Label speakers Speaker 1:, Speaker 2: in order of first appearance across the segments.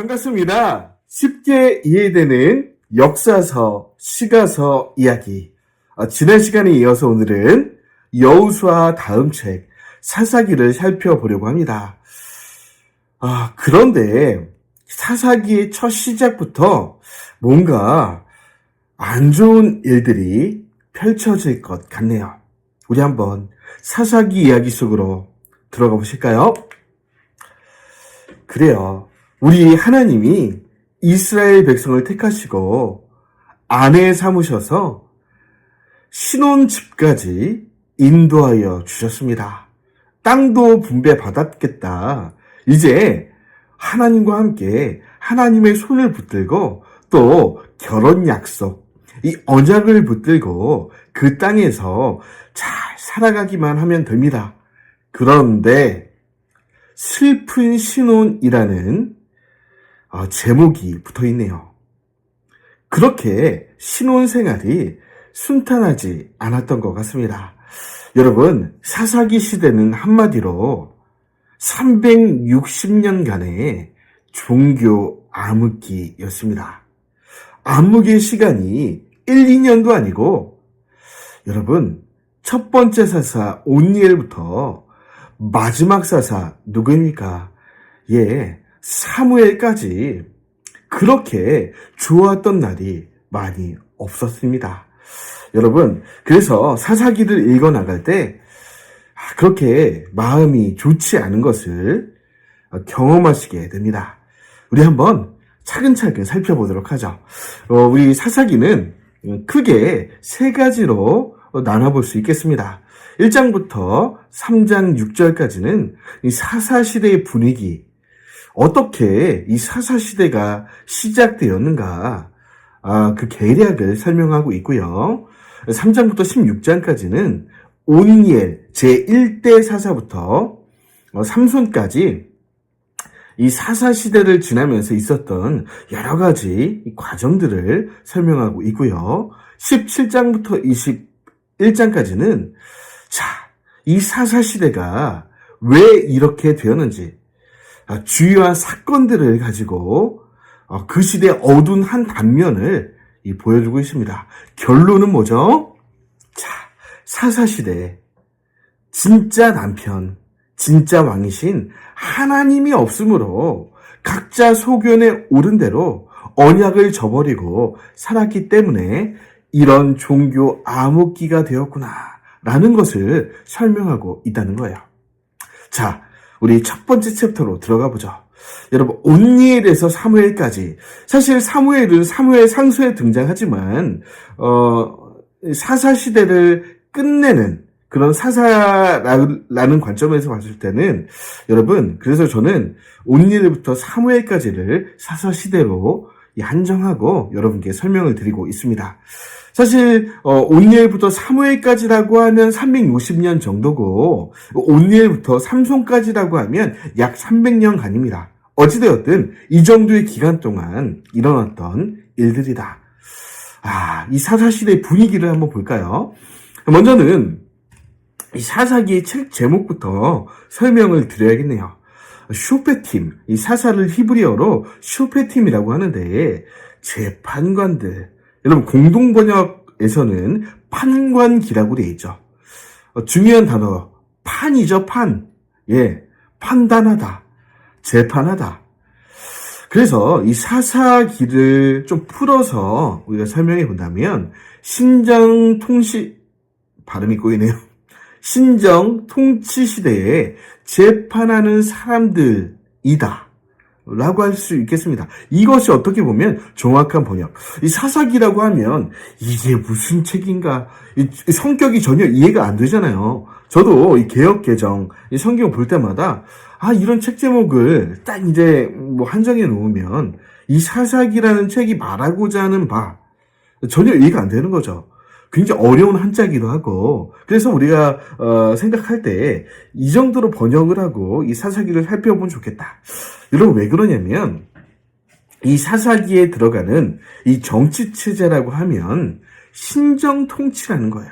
Speaker 1: 반갑습니다. 쉽게 이해되는 역사서, 시가서 이야기. 지난 시간에 이어서 오늘은 여호수아 다음 책 사사기를 살펴보려고 합니다. 그런데 사사기의 첫 시작부터 뭔가 안 좋은 일들이 펼쳐질 것 같네요. 우리 한번 사사기 이야기 속으로 들어가 보실까요? 그래요. 우리 하나님이 이스라엘 백성을 택하시고 아내 삼으셔서 신혼집까지 인도하여 주셨습니다. 땅도 분배받았겠다. 이제 하나님과 함께 하나님의 손을 붙들고 또 결혼 약속, 이 언약을 붙들고 그 땅에서 잘 살아가기만 하면 됩니다. 그런데 슬픈 신혼이라는 제목이 붙어 있네요. 그렇게 신혼생활이 순탄하지 않았던 것 같습니다. 여러분, 사사기 시대는 한마디로 360년간의 종교 암흑기였습니다. 암흑의 시간이 1, 2년도 아니고 여러분, 첫 번째 사사 온니엘부터 마지막 사사 누구입니까? 사무엘까지 그렇게 좋았던 날이 많이 없었습니다. 여러분, 그래서 사사기를 읽어나갈 때 그렇게 마음이 좋지 않은 것을 경험하시게 됩니다. 우리 한번 차근차근 살펴보도록 하죠. 우리 사사기는 크게 세 가지로 나눠볼 수 있겠습니다. 1장부터 3장 6절까지는 이 사사시대의 분위기, 어떻게 이 사사시대가 시작되었는가, 그 계략을 설명하고 있고요. 3장부터 16장까지는 온니엘 제1대 사사부터 삼손까지 이 사사시대를 지나면서 있었던 여러 가지 과정들을 설명하고 있고요. 17장부터 21장까지는 이 사사시대가 왜 이렇게 되었는지 주요한 사건들을 가지고 그 시대의 어두운 한 단면을 보여주고 있습니다. 결론은 뭐죠? 사사시대 진짜 남편, 진짜 왕이신 하나님이 없으므로 각자 소견에 오른 대로 언약을 저버리고 살았기 때문에 이런 종교 암흑기가 되었구나 라는 것을 설명하고 있다는 거예요. 우리 첫 번째 챕터로 들어가 보죠. 여러분, 온니엘에서 사무엘까지, 사실 사무엘은 사무엘 상서에 등장하지만 사사시대를 끝내는 그런 사사라는 관점에서 봤을 때는 여러분, 그래서 저는 온니엘부터 사무엘까지를 사사시대로 한정하고 여러분께 설명을 드리고 있습니다. 사실 온니엘부터 사무엘까지라고 하면 360년 정도고 온니엘부터 삼손까지라고 하면 약 300년간입니다. 어찌되었든 이 정도의 기간 동안 일어났던 일들이다. 이 사사시대의 분위기를 한번 볼까요? 먼저는 이 사사기의 책 제목부터 설명을 드려야겠네요. 쇼페팀, 이 사사를 히브리어로 쇼페팀이라고 하는데 재판관들, 여러분 공동번역에서는 판관기라고 되어 있죠. 중요한 단어 판이죠. 판단하다, 재판하다. 그래서 이 사사기를 좀 풀어서 우리가 설명해 본다면 발음이 꼬이네요. 신정 통치 시대에 재판하는 사람들이다 라고 할 수 있겠습니다. 이것이 어떻게 보면 정확한 번역. 이 사사기라고 하면 이게 무슨 책인가? 이 성격이 전혀 이해가 안 되잖아요. 저도 이 개역개정, 이 성경 볼 때마다 이런 책 제목을 딱 이제 한정해 놓으면 이 사사기라는 책이 말하고자 하는 바 전혀 이해가 안 되는 거죠. 굉장히 어려운 한자기도 하고, 그래서 우리가 생각할 때 이 정도로 번역을 하고 이 사사기를 살펴보면 좋겠다. 여러분, 왜 그러냐면 이 사사기에 들어가는 이 정치 체제라고 하면 신정 통치라는 거예요.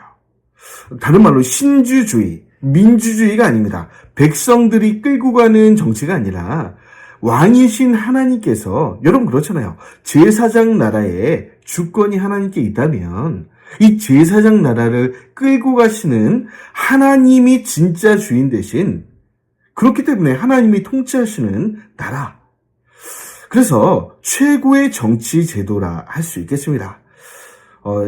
Speaker 1: 다른 말로 신주주의, 민주주의가 아닙니다. 백성들이 끌고 가는 정치가 아니라 왕이신 하나님께서, 여러분 그렇잖아요. 제사장 나라에 주권이 하나님께 있다면 이 제사장 나라를 끌고 가시는 하나님이 진짜 주인 대신, 그렇기 때문에 하나님이 통치하시는 나라. 그래서 최고의 정치 제도라 할 수 있겠습니다.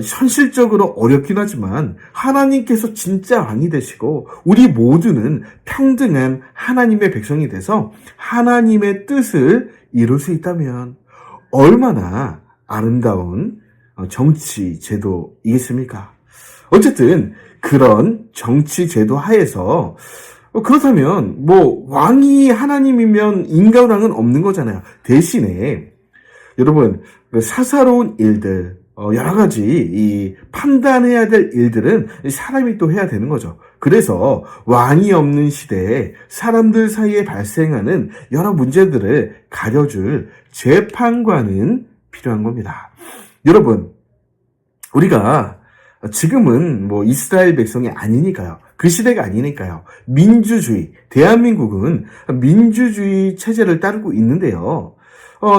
Speaker 1: 현실적으로 어렵긴 하지만 하나님께서 진짜 왕이 되시고 우리 모두는 평등한 하나님의 백성이 돼서 하나님의 뜻을 이룰 수 있다면 얼마나 아름다운 정치 제도이겠습니까? 어쨌든 그런 정치 제도 하에서 그렇다면 왕이 하나님이면 인간왕은 없는 거잖아요. 대신에 여러분 사사로운 일들, 여러 가지 이 판단해야 될 일들은 사람이 또 해야 되는 거죠. 그래서 왕이 없는 시대에 사람들 사이에 발생하는 여러 문제들을 가려줄 재판관은 필요한 겁니다. 여러분, 우리가 지금은 이스라엘 백성이 아니니까요. 그 시대가 아니니까요. 민주주의, 대한민국은 민주주의 체제를 따르고 있는데요.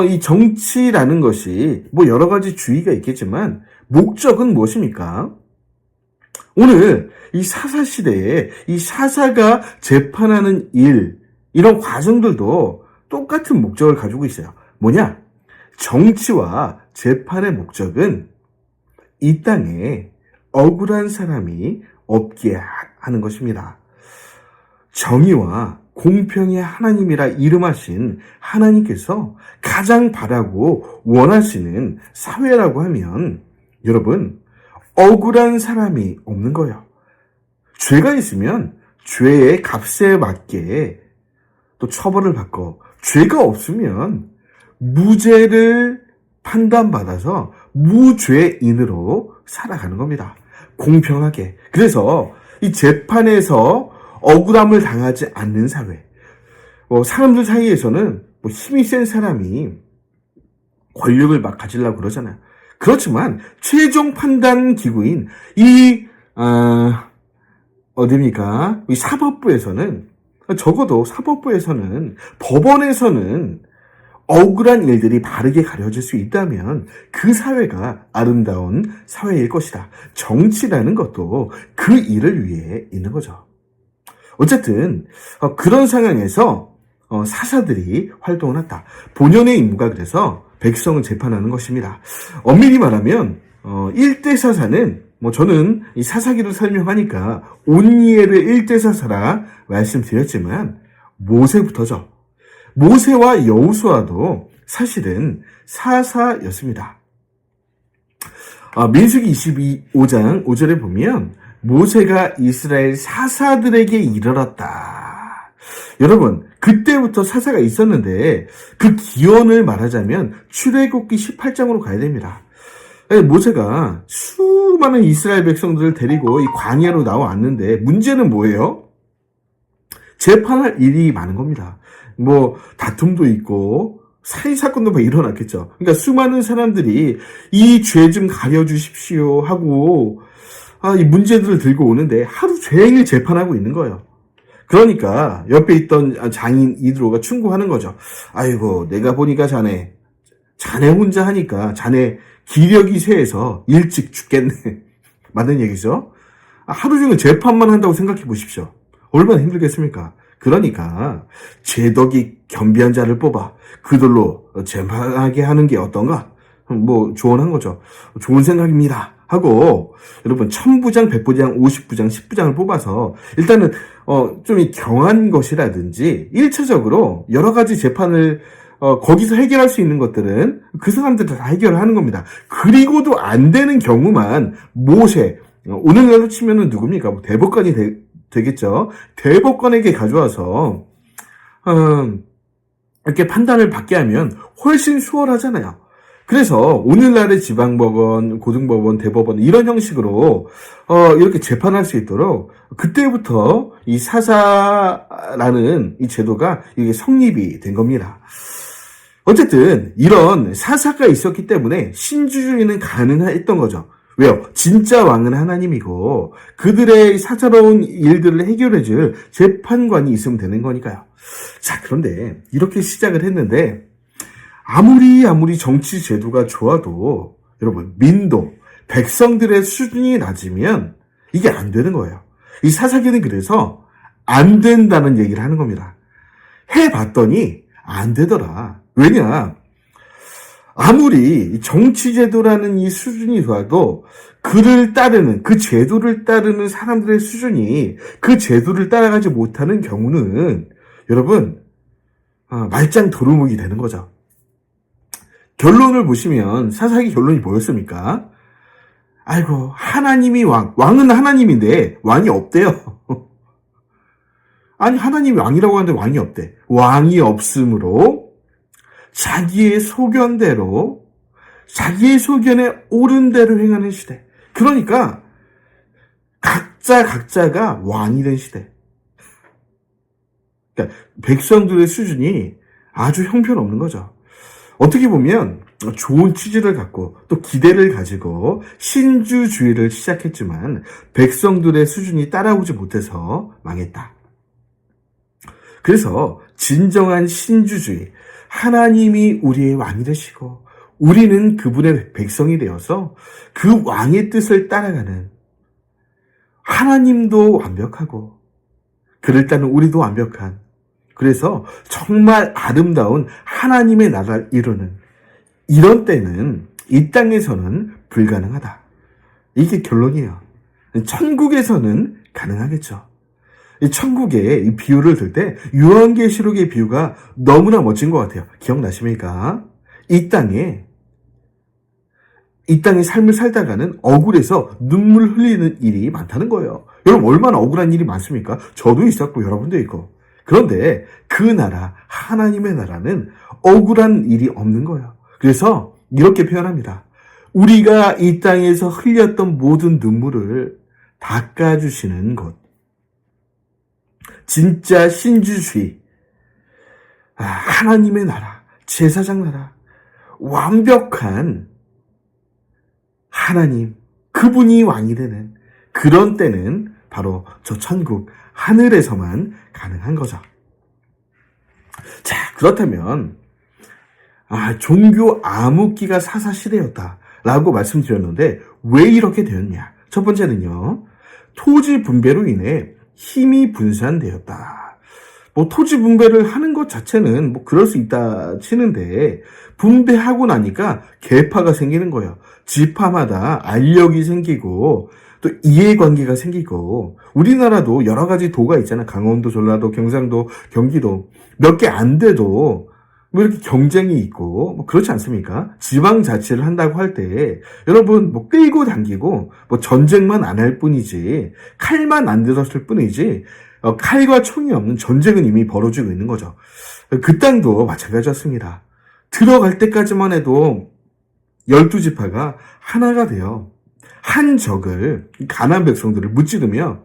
Speaker 1: 이 정치라는 것이 여러 가지 주의가 있겠지만 목적은 무엇입니까? 오늘 이 사사 시대에 이 사사가 재판하는 이런 과정들도 똑같은 목적을 가지고 있어요. 뭐냐? 정치와 재판의 목적은 이 땅에 억울한 사람이 없게 하는 것입니다. 정의와 공평의 하나님이라 이름하신 하나님께서 가장 바라고 원하시는 사회라고 하면 여러분 억울한 사람이 없는 거예요. 죄가 있으면 죄의 값에 맞게 또 처벌을 받고 죄가 없으면 무죄를 판단받아서 무죄인으로 살아가는 겁니다. 공평하게. 그래서 이 재판에서 억울함을 당하지 않는 사회. 사람들 사이에서는 힘이 센 사람이 권력을 막 가지려고 그러잖아요. 그렇지만 최종 판단 기구인 이 사법부에서는 적어도 사법부에서는 법원에서는 억울한 일들이 바르게 가려질 수 있다면 그 사회가 아름다운 사회일 것이다. 정치라는 것도 그 일을 위해 있는 거죠. 어쨌든 그런 상황에서 사사들이 활동을 했다. 본연의 임무가 그래서 백성을 재판하는 것입니다. 엄밀히 말하면 1대 사사는 저는 이 사사기를 설명하니까 온니엘의 1대 사사라 말씀드렸지만 모세부터죠. 모세와 여호수아도 사실은 사사였습니다. 민수기 22장 5절에 보면 모세가 이스라엘 사사들에게 이르렀다. 여러분, 그때부터 사사가 있었는데 그 기원을 말하자면 출애굽기 18장으로 가야 됩니다. 모세가 수많은 이스라엘 백성들을 데리고 이 광야로 나왔는데 문제는 뭐예요? 재판할 일이 많은 겁니다. 다툼도 있고 사이사건도 일어났겠죠. 그러니까 수많은 사람들이 이 죄 좀 가려주십시오 하고 이 문제들을 들고 오는데 하루 종일 재판하고 있는 거예요. 그러니까 옆에 있던 장인 이드로가 충고하는 거죠. 아이고, 내가 보니까 자네 혼자 하니까 자네 기력이 쇠해서 일찍 죽겠네. 맞는 얘기죠? 하루 종일 재판만 한다고 생각해 보십시오. 얼마나 힘들겠습니까? 그러니까 제덕이 겸비한 자를 뽑아 그들로 재판하게 하는 게 어떤가? 조언한 거죠. 좋은 생각입니다. 하고 여러분 1000부장, 100부장, 50부장, 10부장을 뽑아서 일단은 좀 경한 것이라든지 1차적으로 여러 가지 재판을 거기서 해결할 수 있는 것들은 그 사람들 다 해결을 하는 겁니다. 그리고도 안 되는 경우만 모세, 오늘날로 치면은 누굽니까? 대법관이 되겠죠. 대법관에게 가져와서 이렇게 판단을 받게 하면 훨씬 수월하잖아요. 그래서 오늘날의 지방법원, 고등법원, 대법원 이런 형식으로 이렇게 재판할 수 있도록 그때부터 이 사사라는 이 제도가 이게 성립이 된 겁니다. 어쨌든 이런 사사가 있었기 때문에 신주주의는 가능했던 거죠. 왜요? 진짜 왕은 하나님이고 그들의 사사로운 일들을 해결해줄 재판관이 있으면 되는 거니까요. 자, 그런데 이렇게 시작을 했는데 아무리 정치 제도가 좋아도 여러분 민도, 백성들의 수준이 낮으면 이게 안 되는 거예요. 이 사사기는 그래서 안 된다는 얘기를 하는 겁니다. 해봤더니 안 되더라. 왜냐? 아무리 정치제도라는 이 수준이 좋아도 그를 따르는, 그 제도를 따르는 사람들의 수준이 그 제도를 따라가지 못하는 경우는 여러분, 말짱 도루묵이 되는 거죠. 결론을 보시면 사사기 결론이 뭐였습니까? 아이고, 하나님이 왕은 하나님인데 왕이 없대요. 아니, 하나님이 왕이라고 하는데 왕이 없대. 왕이 없으므로 자기의 소견대로, 자기의 소견에 옳은 대로 행하는 시대. 그러니까 각자가 왕이 된 시대. 그러니까 백성들의 수준이 아주 형편없는 거죠. 어떻게 보면 좋은 취지를 갖고 또 기대를 가지고 신주주의를 시작했지만 백성들의 수준이 따라오지 못해서 망했다. 그래서 진정한 신주주의, 하나님이 우리의 왕이 되시고 우리는 그분의 백성이 되어서 그 왕의 뜻을 따라가는, 하나님도 완벽하고 그를 따르는 우리도 완벽한, 그래서 정말 아름다운 하나님의 나라를 이루는 이런 때는 이 땅에서는 불가능하다. 이게 결론이에요. 천국에서는 가능하겠죠. 이 천국의 이 비유를 들 때 요한계시록의 비유가 너무나 멋진 것 같아요. 기억나십니까? 이 땅에 삶을 살다가는 억울해서 눈물 흘리는 일이 많다는 거예요. 여러분 얼마나 억울한 일이 많습니까? 저도 있었고 여러분도 있고. 그런데 그 나라, 하나님의 나라는 억울한 일이 없는 거예요. 그래서 이렇게 표현합니다. 우리가 이 땅에서 흘렸던 모든 눈물을 닦아주시는 곳. 진짜 신주주의, 하나님의 나라, 제사장 나라, 완벽한 하나님, 그분이 왕이 되는 그런 때는 바로 저 천국, 하늘에서만 가능한 거죠. 자, 그렇다면 종교 암흑기가 사사시대였다라고 말씀드렸는데 왜 이렇게 되었냐? 첫 번째는요, 토지 분배로 인해 힘이 분산되었다. 토지 분배를 하는 것 자체는 그럴 수 있다 치는데 분배하고 나니까 계파가 생기는 거예요. 지파마다 알력이 생기고 또 이해관계가 생기고, 우리나라도 여러 가지 도가 있잖아. 강원도, 전라도, 경상도, 경기도 몇 개 안 돼도 이렇게 경쟁이 있고 그렇지 않습니까? 지방자치를 한다고 할 때 여러분 끌고 당기고 전쟁만 안 할 뿐이지, 칼만 안 들었을 뿐이지 칼과 총이 없는 전쟁은 이미 벌어지고 있는 거죠. 그 땅도 마찬가지였습니다. 들어갈 때까지만 해도 12지파가 하나가 돼요. 한 적을, 가나안 백성들을 무찌르며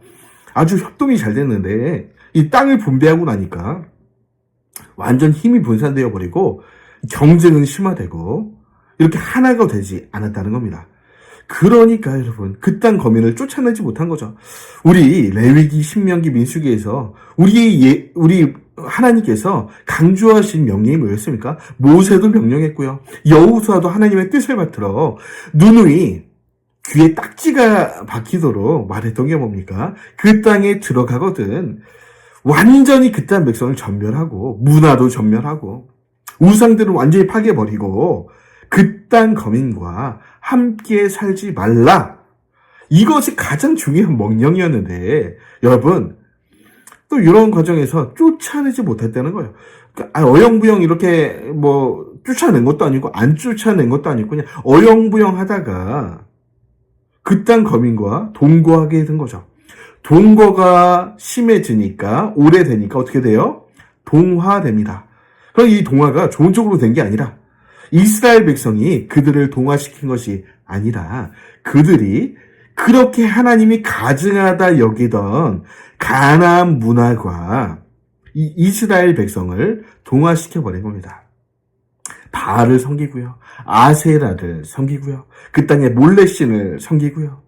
Speaker 1: 아주 협동이 잘 됐는데 이 땅을 분배하고 나니까 완전 힘이 분산되어 버리고 경쟁은 심화되고 이렇게 하나가 되지 않았다는 겁니다. 그러니까 여러분 그 땅 거민을 쫓아내지 못한 거죠. 우리 레위기, 신명기, 민수기에서 우리 하나님께서 강조하신 명령이 뭐였습니까? 모세도 명령했고요. 여호수아도 하나님의 뜻을 받들어 누누이 귀에 딱지가 박히도록 말했던 게 뭡니까? 그 땅에 들어가거든 완전히 그 땅 백성을 전멸하고 문화도 전멸하고 우상들을 완전히 파괴버리고 그 땅 거민과 함께 살지 말라. 이것이 가장 중요한 명령이었는데 여러분 또 이런 과정에서 쫓아내지 못했다는 거예요. 그러니까 어영부영 이렇게 쫓아낸 것도 아니고 안 쫓아낸 것도 아니고 그냥 어영부영 하다가 그 땅 거민과 동거하게 된 거죠. 동거가 심해지니까 오래되니까 어떻게 돼요? 동화됩니다. 그럼 이 동화가 좋은 쪽으로 된 게 아니라 이스라엘 백성이 그들을 동화시킨 것이 아니라 그들이 그렇게 하나님이 가증하다 여기던 가나안 문화가 이 이스라엘 백성을 동화시켜버린 겁니다. 바알을 섬기고요. 아세라를 섬기고요. 그 땅에 몰레신을 섬기고요.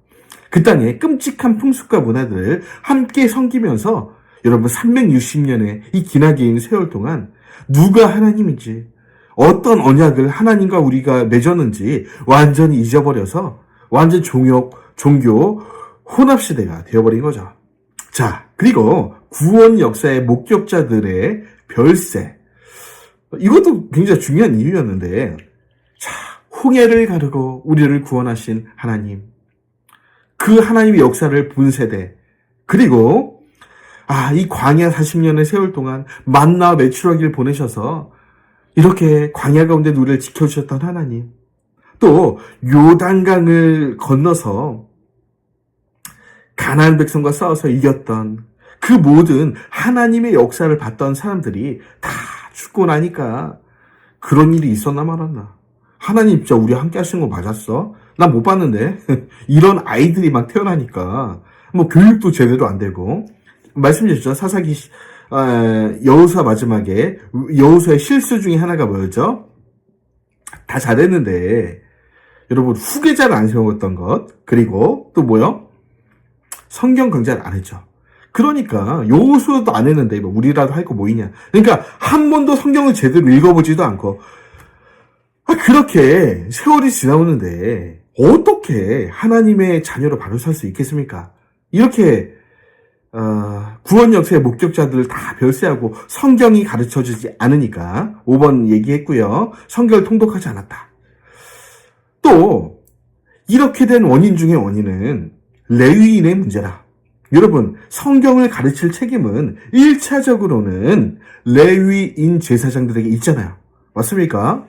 Speaker 1: 그 땅에 끔찍한 풍습과 문화들을 함께 섬기면서 여러분 360년의 이 기나긴 세월 동안 누가 하나님인지 어떤 언약을 하나님과 우리가 맺었는지 완전히 잊어버려서 완전 종교 혼합시대가 되어버린 거죠. 자, 그리고 구원 역사의 목격자들의 별세. 이것도 굉장히 중요한 이유였는데, 자, 홍해를 가르고 우리를 구원하신 하나님. 그 하나님의 역사를 본 세대. 그리고, 이 광야 40년의 세월 동안 만나와 메추라기를 보내셔서 이렇게 광야 가운데 우리를 지켜주셨던 하나님. 또, 요단강을 건너서 가나안 백성과 싸워서 이겼던 그 모든 하나님의 역사를 봤던 사람들이 다 죽고 나니까 그런 일이 있었나 말았나. 하나님 진짜 우리 함께 하신 거 맞았어? 나 못 봤는데. 이런 아이들이 막 태어나니까 뭐 교육도 제대로 안 되고. 말씀드렸죠. 사사기 여호수아 마지막에 여호수아의 실수 중에 하나가 뭐였죠? 다 잘했는데 여러분 후계자를 안 세웠던 것. 그리고 또 뭐요? 성경 강좌를 안 했죠. 그러니까 여호수아도 안 했는데 뭐 우리라도 할 거 뭐 있냐. 그러니까 한 번도 성경을 제대로 읽어보지도 않고 그렇게 세월이 지나오는데 어떻게 하나님의 자녀로 바로 살 수 있겠습니까? 이렇게 구원 역사의 목격자들을 다 별세하고 성경이 가르쳐주지 않으니까 5번 얘기했고요. 성경을 통독하지 않았다. 또 이렇게 된 원인 중에 원인은 레위인의 문제라. 여러분, 성경을 가르칠 책임은 1차적으로는 레위인 제사장들에게 있잖아요. 맞습니까?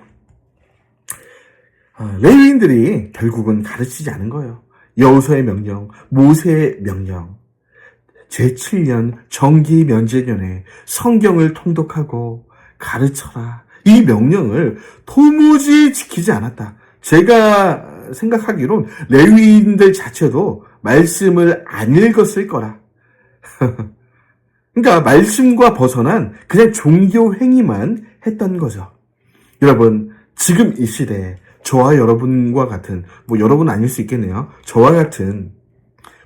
Speaker 1: 레위인들이 결국은 가르치지 않은 거예요. 여호수아의 명령, 모세의 명령, 제7년 정기 면제년에 성경을 통독하고 가르쳐라. 이 명령을 도무지 지키지 않았다. 제가 생각하기론 레위인들 자체도 말씀을 안 읽었을 거라. 그러니까 말씀과 벗어난 그냥 종교 행위만 했던 거죠. 여러분, 지금 이 시대에 저와 여러분과 같은, 뭐 여러분 아닐 수 있겠네요. 저와 같은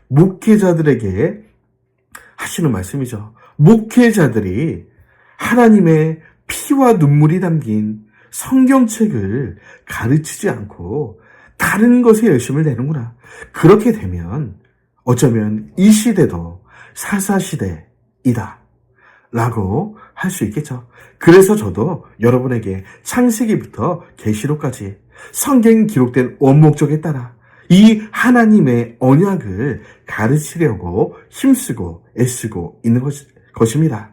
Speaker 1: 목회자들에게 하시는 말씀이죠. 목회자들이 하나님의 피와 눈물이 담긴 성경책을 가르치지 않고 다른 것에 열심을 내는구나. 그렇게 되면 어쩌면 이 시대도 사사시대이다 라고 할 수 있겠죠. 그래서 저도 여러분에게 창세기부터 계시록까지 성경에 기록된 원목적에 따라 이 하나님의 언약을 가르치려고 힘쓰고 애쓰고 있는 것입니다.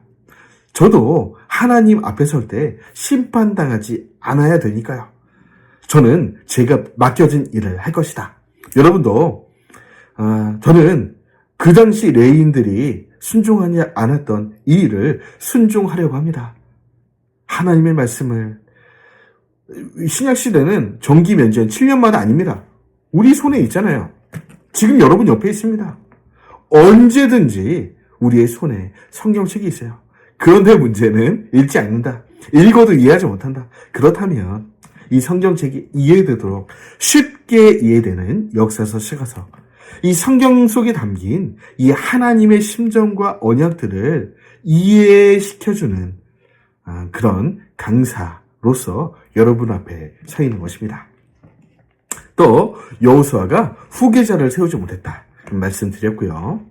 Speaker 1: 저도 하나님 앞에 설 때 심판당하지 않아야 되니까요. 저는 제가 맡겨진 일을 할 것이다. 여러분도 저는 그 당시 레위인들이 순종하지 않았던 이 일을 순종하려고 합니다. 하나님의 말씀을 신약시대는 정기 면제는 7년마다 아닙니다. 우리 손에 있잖아요. 지금 여러분 옆에 있습니다. 언제든지 우리의 손에 성경책이 있어요. 그런데 문제는 읽지 않는다. 읽어도 이해하지 못한다. 그렇다면 이 성경책이 이해되도록 쉽게 이해되는 역사서 시가서, 이 성경 속에 담긴 이 하나님의 심정과 언약들을 이해시켜주는 그런 강사로서 여러분 앞에 서 있는 것입니다. 또 여호수아가 후계자를 세우지 못했다 말씀드렸고요.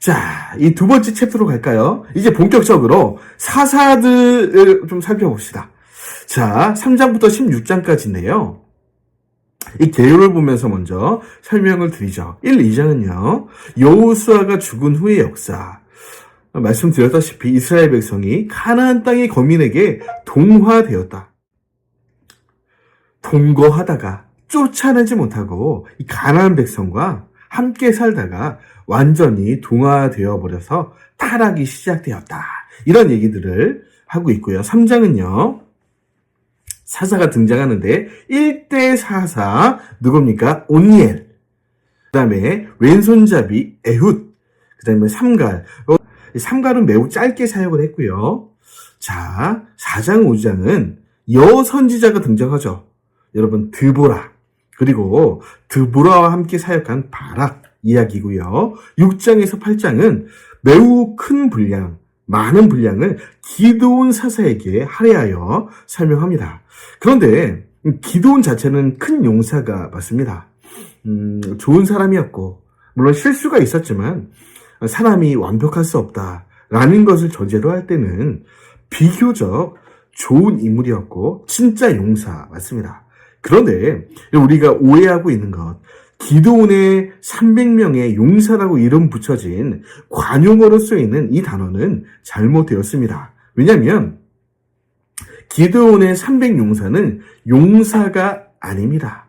Speaker 1: 자, 이 두 번째 챕터로 갈까요? 이제 본격적으로 사사들을 좀 살펴봅시다. 자, 3장부터 16장까지인데요. 이 개요를 보면서 먼저 설명을 드리죠. 1, 2장은요. 여호수아가 죽은 후의 역사. 말씀드렸다시피 이스라엘 백성이 가나안 땅의 거민에게 동화되었다. 동거하다가 쫓아내지 못하고 이 가나안 백성과 함께 살다가 완전히 동화되어 버려서 타락이 시작되었다. 이런 얘기들을 하고 있고요. 3장은요. 사사가 등장하는데 1대 사사 누굽니까? 온니엘. 그 다음에 왼손잡이 에훗. 그 다음에 삼갈. 삼갈은 매우 짧게 사역을 했고요. 자, 4장 5장은 여선지자가 등장하죠. 여러분, 드보라. 그리고 드보라와 함께 사역한 바락 이야기고요. 6장에서 8장은 매우 큰 분량, 많은 분량을 기드온 사사에게 할애하여 설명합니다. 그런데 기드온 자체는 큰 용사가 맞습니다. 좋은 사람이었고, 물론 실수가 있었지만 사람이 완벽할 수 없다라는 것을 전제로 할 때는 비교적 좋은 인물이었고 진짜 용사 맞습니다. 그런데 우리가 오해하고 있는 것, 기드온의 300명의 용사라고 이름 붙여진 관용어로 쓰여있는 이 단어는 잘못되었습니다. 왜냐하면 기드온의 300용사는 용사가 아닙니다.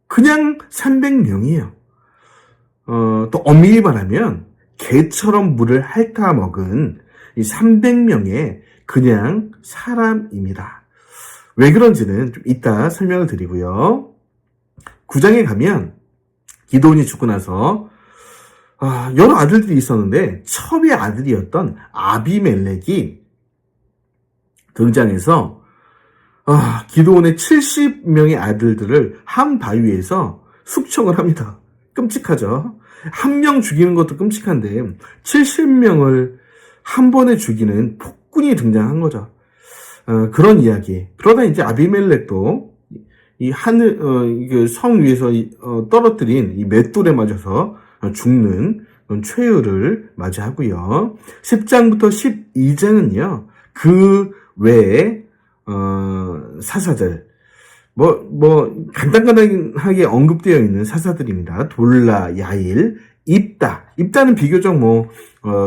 Speaker 1: 그냥 300명이에요. 또 엄밀히 말하면 개처럼 물을 핥아먹은 이 300명의 그냥 사람입니다. 왜 그런지는 좀 이따 설명을 드리고요. 9장에 가면 기드온이 죽고 나서 여러 아들들이 있었는데 첩의 아들이었던 아비멜렉이 등장해서 기드온의 70명의 아들들을 한 바위에서 숙청을 합니다. 끔찍하죠. 한 명 죽이는 것도 끔찍한데 70명을 한 번에 죽이는 폭군이 등장한 거죠. 그런 이야기. 그러다 이제 아비멜렉도 이 하늘 성 위에서 떨어뜨린 이 맷돌에 맞아서 죽는 최후를 맞이하고요. 10장부터 12장은요. 그 외에 사사들 간단하게 언급되어 있는 사사들입니다. 돌라, 야일, 입다는 비교적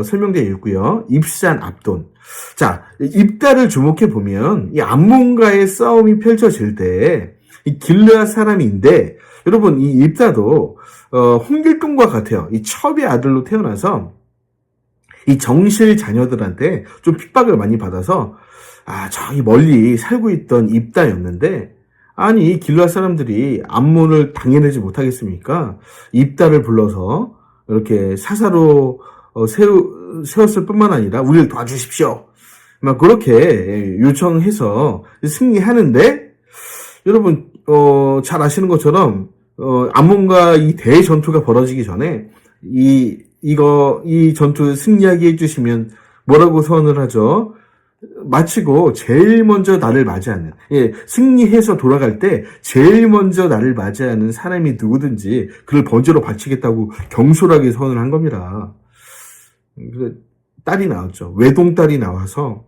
Speaker 1: 설명되어 있고요. 입산, 압돈. 자, 입다를 주목해 보면 이 암몬과의 싸움이 펼쳐질 때 이 길르앗 사람인데 여러분 이 입다도 홍길동과 같아요. 이 첩의 아들로 태어나서 이 정실 자녀들한테 좀 핍박을 많이 받아서 저기 멀리 살고 있던 입다였는데 아니 길르앗 사람들이 암몬을 당해내지 못하겠습니까? 입다를 불러서 이렇게 사사로 세웠을 뿐만 아니라 우리를 도와주십시오. 막 그렇게 요청해서 승리하는데 여러분 잘 아시는 것처럼 암몬과 이 대전투가 벌어지기 전에 이 전투 승리하게 해주시면 뭐라고 선언을 하죠? 마치고 제일 먼저 나를 맞이하는, 승리해서 돌아갈 때 제일 먼저 나를 맞이하는 사람이 누구든지 그를 번제로 바치겠다고 경솔하게 선언을 한 겁니다. 그래서 딸이 나왔죠. 외동딸이 나와서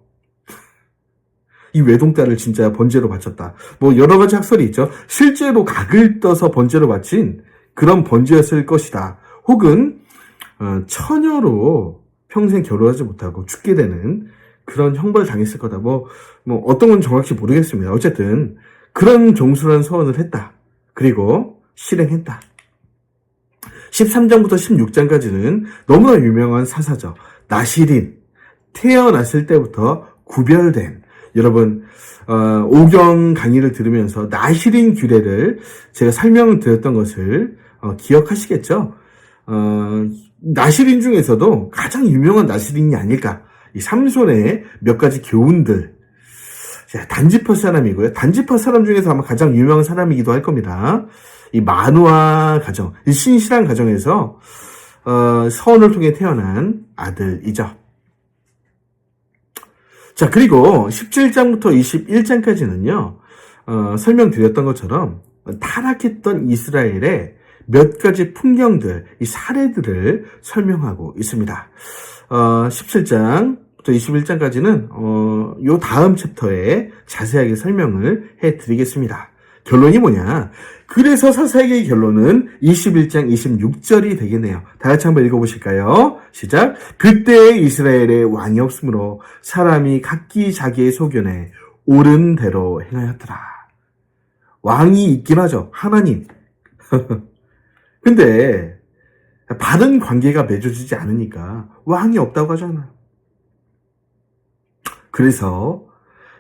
Speaker 1: 이 외동딸을 진짜 번제로 바쳤다. 여러 가지 학설이 있죠. 실제로 각을 떠서 번제로 바친 그런 번제였을 것이다. 혹은 처녀로 평생 결혼하지 못하고 죽게 되는 그런 형벌을 당했을 거다. 어떤 건 정확히 모르겠습니다. 어쨌든 그런 종술한 서원을 했다. 그리고 실행했다. 13장부터 16장까지는 너무나 유명한 사사죠. 나시린. 태어났을 때부터 구별된. 여러분 오경 강의를 들으면서 나시린 규례를 제가 설명을 드렸던 것을 기억하시겠죠? 나시린 중에서도 가장 유명한 나시린이 아닐까. 이 삼손의 몇 가지 교훈들. 단지파 사람이고요. 단지파 사람 중에서 아마 가장 유명한 사람이기도 할 겁니다. 이 만화 가정, 이 신실한 가정에서 서원을 통해 태어난 아들이죠. 자, 그리고 17장부터 21장까지는요. 설명드렸던 것처럼 타락했던 이스라엘의 몇 가지 풍경들, 이 사례들을 설명하고 있습니다. 17장부터 21장까지는 요 다음 챕터에 자세하게 설명을 해드리겠습니다. 결론이 뭐냐? 그래서 사사에게의 결론은 21장 26절이 되겠네요. 다 같이 한번 읽어보실까요? 시작. 그때 이스라엘에 왕이 없으므로 사람이 각기 자기의 소견에 옳은 대로 행하였더라. 왕이 있긴 하죠. 하나님. 근데 바른 관계가 맺어지지 않으니까 왕이 없다고 하잖아. 그래서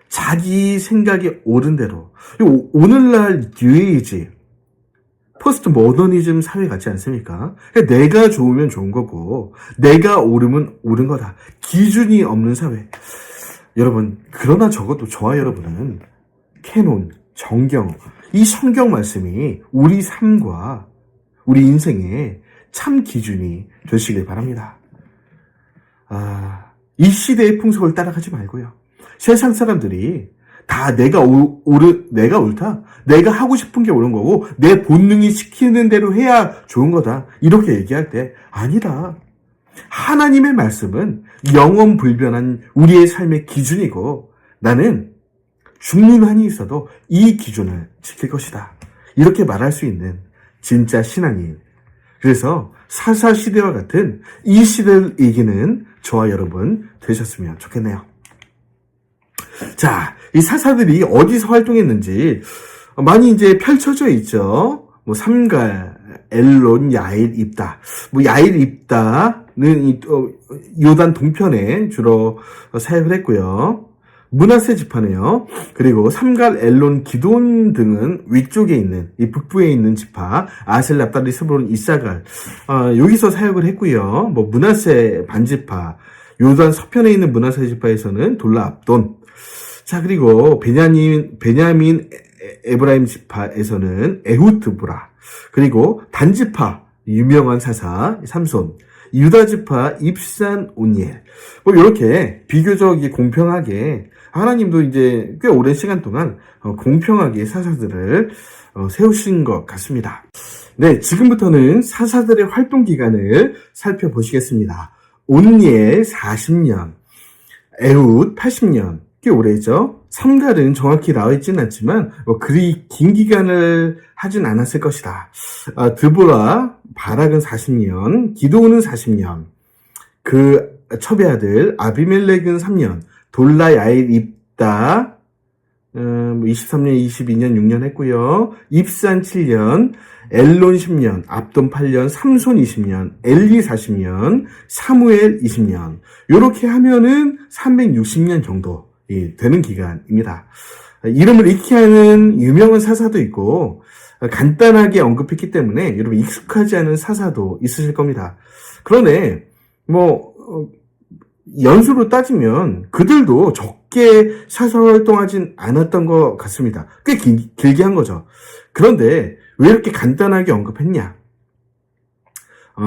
Speaker 1: 자기 생각에 옳은 대로, 오늘날 뉴에이지, 포스트 모더니즘 사회 같지 않습니까? 내가 좋으면 좋은 거고 내가 옳으면 옳은 거다. 기준이 없는 사회. 여러분, 그러나 적어도 저와 여러분은 캐논, 정경, 이 성경 말씀이 우리 삶과 우리 인생의 참 기준이 되시길 바랍니다. 이 시대의 풍속을 따라가지 말고요. 세상 사람들이 다 내가 옳다. 내가 하고 싶은 게 옳은 거고, 내 본능이 시키는 대로 해야 좋은 거다. 이렇게 얘기할 때, 아니다. 하나님의 말씀은 영원 불변한 우리의 삶의 기준이고, 나는 죽는 한이 있어도 이 기준을 지킬 것이다. 이렇게 말할 수 있는 진짜 신앙인. 그래서 사사시대와 같은 이 시대를 이기는 저와 여러분 되셨으면 좋겠네요. 자, 이 사사들이 어디서 활동했는지 많이 이제 펼쳐져 있죠. 삼갈, 엘론, 야일, 입다. 야일, 입다는 요단 동편에 주로 사역을 했고요. 므낫세 지파네요. 그리고 삼갈, 엘론, 기돈 등은 위쪽에 있는, 이 북부에 있는 지파, 아셀, 납달리, 스브론, 이사갈, 여기서 사역을 했고요. 므낫세 반지파, 요단 서편에 있는 므낫세 지파에서는 돌라 압돈. 자, 그리고 베냐민 에브라임 지파에서는 에훗 브라. 그리고 단지파, 유명한 사사, 삼손. 유다 지파, 입산 온니엘. 이렇게 비교적 공평하게 하나님도 이제 꽤 오랜 시간 동안 공평하게 사사들을 세우신 것 같습니다. 네, 지금부터는 사사들의 활동 기간을 살펴보시겠습니다. 온니엘 40년, 에훗 80년, 꽤 오래죠. 삼갈은 정확히 나와 있지는 않지만 그리 긴 기간을 하진 않았을 것이다. 드보라, 바락은 40년, 기드온은 40년, 그 첩의 아들 아비멜렉은 3년, 돌라, 야일, 입다 23년, 22년, 6년 했고요. 입산 7년, 엘론 10년, 압돈 8년, 삼손 20년, 엘리 40년, 사무엘 20년. 요렇게 하면은 360년 정도 되는 기간입니다. 이름을 익히 하는 유명한 사사도 있고 간단하게 언급했기 때문에 여러분 익숙하지 않은 사사도 있으실 겁니다. 그런데 연수로 따지면 그들도 적게 사사 활동하진 않았던 것 같습니다. 꽤 길게 한 거죠. 그런데 왜 이렇게 간단하게 언급했냐?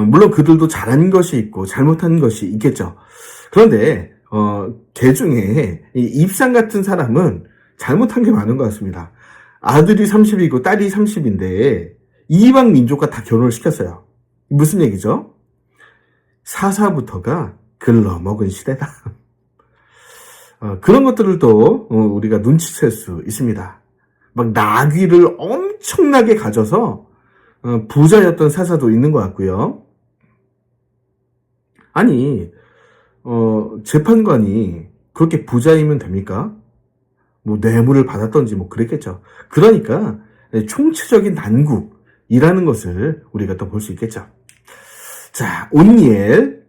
Speaker 1: 물론 그들도 잘한 것이 있고 잘못한 것이 있겠죠. 그런데 개 중에 이 입산 같은 사람은 잘못한 게 많은 것 같습니다. 아들이 30이고 딸이 30인데 이방 민족과 다 결혼을 시켰어요. 무슨 얘기죠? 사사부터가 글러먹은 시대다. 그런 것들을 또 우리가 눈치챌 수 있습니다. 나귀를 엄청나게 가져서 부자였던 사사도 있는 것 같고요. 아니 재판관이 그렇게 부자이면 됩니까? 뇌물을 받았던지 그랬겠죠. 그러니까 총체적인 난국이라는 것을 우리가 또 볼 수 있겠죠. 자, 온니엘,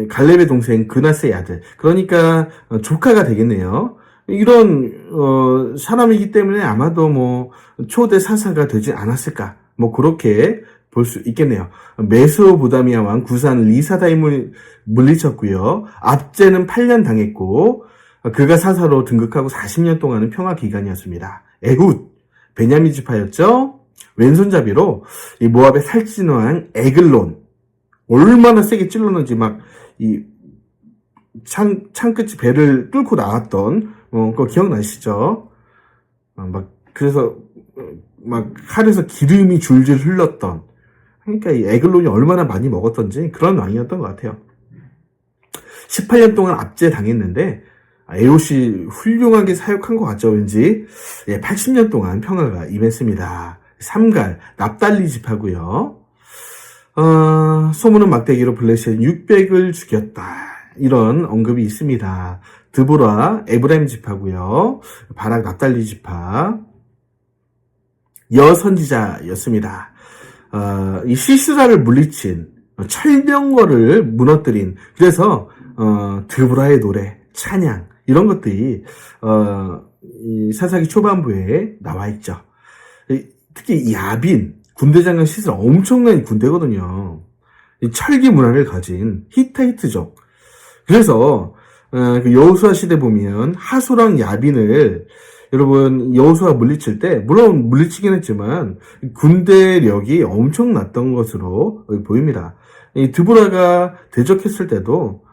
Speaker 1: 갈렙의 동생 그나스의 아들. 그러니까 조카가 되겠네요. 이런 사람이기 때문에 아마도 초대 사사가 되지 않았을까. 그렇게 볼 수 있겠네요. 메소보다미아 왕 구산 리사다임을 물리쳤고요. 압제는 8년 당했고 그가 사사로 등극하고 40년 동안은 평화 기간이었습니다. 에훗, 베냐민 지파였죠. 왼손잡이로 이 모압의 살찐왕 에글론 얼마나 세게 찔렀는지 창끝이 배를 뚫고 나왔던 그거 기억나시죠? 그래서 칼에서 기름이 줄줄 흘렀던, 그러니까 이 에글론이 얼마나 많이 먹었던지 그런 왕이었던 것 같아요. 18년 동안 압제 당했는데 에옷이 훌륭하게 사역한 것 같죠, 왠지. 80년 동안 평화가 임했습니다. 삼갈, 납달리 지파고요. 소문은 막대기로 블레셋 600을 죽였다. 이런 언급이 있습니다. 드보라, 에브라임 지파고요. 바락, 납달리 지파. 여선지자였습니다. 이 시스라를 물리친, 철병거를 무너뜨린, 그래서 드보라의 노래, 찬양, 이런 것들이 이 사사기 초반부에 나와 있죠. 특히 야빈, 군대장관 시스라 엄청난 군대거든요. 이 철기 문화를 가진 히타이트족. 그래서 그 여호수아 시대 보면 하소랑 야빈을 여러분 여호수아가 물리칠 때 물론 물리치긴 했지만 군대력이 엄청났던 것으로 보입니다. 이 드보라가 대적했을 때도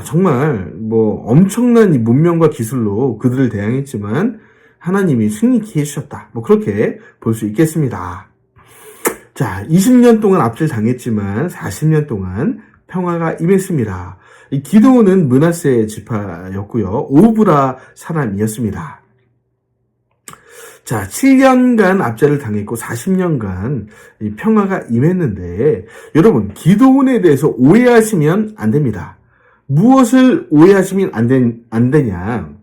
Speaker 1: 정말 뭐 엄청난 이 문명과 기술로 그들을 대항했지만 하나님이 승리케 해주셨다. 뭐 그렇게 볼 수 있겠습니다. 자, 20년 동안 압제를 당했지만 40년 동안 평화가 임했습니다. 이 기드온은 므낫세 지파였고요. 오브라 사람이었습니다. 자, 7년간 압제를 당했고 40년간 평화가 임했는데 여러분 기드온에 대해서 오해하시면 안 됩니다. 무엇을 오해하시면 안 되냐?